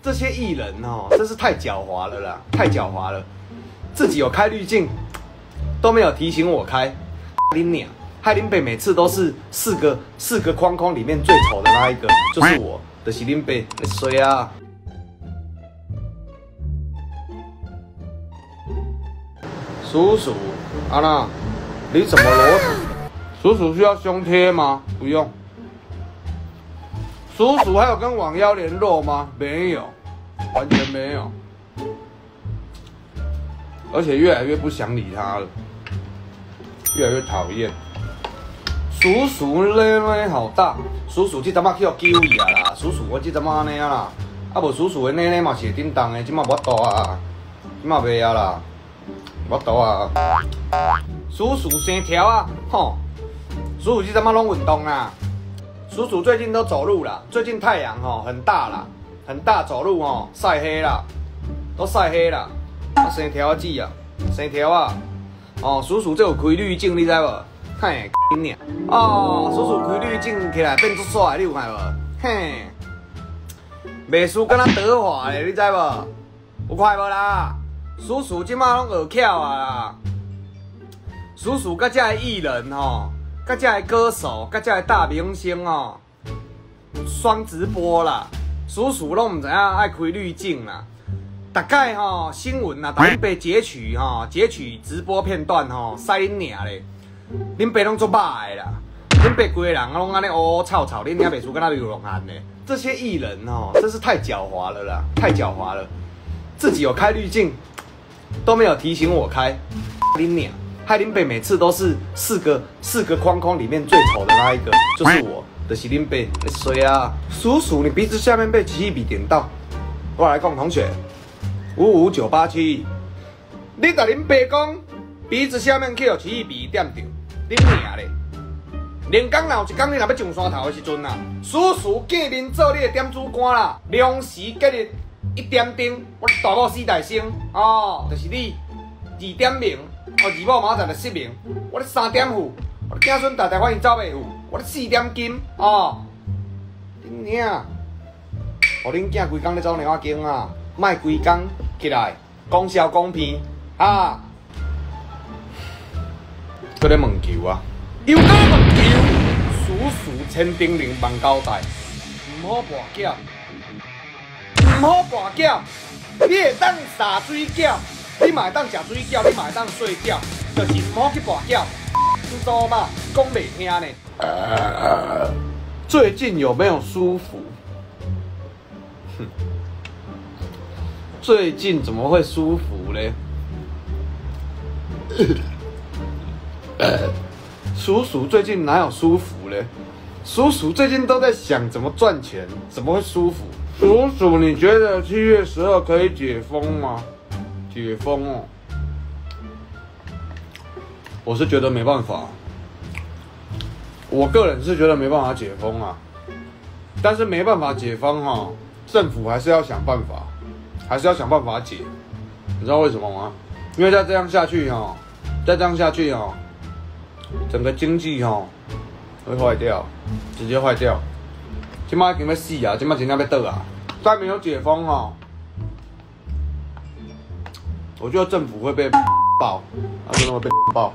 这些艺人哦，真是太狡猾了啦，太狡猾了，自己有开滤镜，都没有提醒我开，你娘！害林北每次都是四个框框里面最丑的那一个，就是我的喜林北，谁啊？叔叔，阿娜，你怎么裸体？叔叔需要胸贴吗？不用。叔叔还有跟网妖联络吗？没有，完全没有。而且越来越不想理他了，越来越讨厌。叔叔奶好大，叔叔这阵仔去互救伊啊啦！叔叔我这阵仔安尼啊啦，啊无叔叔的奶奶嘛是会叮当的，即马无度啊，即马袂啊啦，无度啊。叔叔生条啊，吼！叔叔这阵仔拢运动啦。叔叔最近都走路啦，最近太阳吼很大啦，很大，走路吼晒黑啦，都晒黑啦。啊，生条啊姊啊，生条啊，哦，叔叔这有开滤镜，你知无？嘿，娘！哦，叔叔开滤镜起来变足帅，你有看无？嘿，袂输敢若德华咧，你知无？有看无啦？叔叔即马拢学巧啊啦！叔叔甲遮个艺人吼，甲遮个歌手，甲遮个大明星哦，双直播啦。叔叔拢毋知影爱开滤镜啦。大概吼新闻啊，把恁爸截取吼，截取直播片段吼，使恁娘咧。恁爸拢做歹的啦，恁爸规个人拢安尼乌乌臭臭，恁娘袂输敢若流浪汉呢。这些艺人哦，真是太狡猾了啦，太狡猾了，自己有开滤镜，都没有提醒我开，恁娘！害恁爸每次都是四个框框里面最丑的那一个，就是我的是恁爸，谁啊？叔叔，你鼻子下面被奇异笔点到。我来讲，同学，55987，你甲恁爸讲，鼻子下面去有奇异笔点着。恁娘咧！连讲若有一天你若要上山头的时阵啊，叔叔见面做你的点主官啦，良时吉日1点钟，我大某4代生哦，就是你2点名，哦二某明仔载就失明，我咧3点付，我囝孙大发现走袂赴，我咧4点金哦，恁娘！互恁囝规工咧走猫仔经啊，莫规工起来讲笑讲片啊！搁咧问球啊！又搁咧问球，叔叔千叮咛万交代，唔好跋筊，唔好跋筊，你会当洒水饺，你嘛会当食水饺，你嘛会当睡觉，就是唔好去跋筊。你做嘛讲袂听呢？最近有没有舒服？哼，最近怎么会舒服嘞？叔叔最近哪有舒服嘞？叔叔最近都在想怎么赚钱，怎么会舒服？叔叔，你觉得7月12可以解封吗？解封哦，我是觉得没办法，我个人是觉得没办法解封啊。但是没办法解封哈，政府还是要想办法，还是要想办法解。你知道为什么吗？因为再这样下去哈，再这样下去哈。整个经济会坏掉，直接坏掉。现在已经要死啊，现在真的要倒啊！再没有解封我觉得政府会被爆，真的会被爆。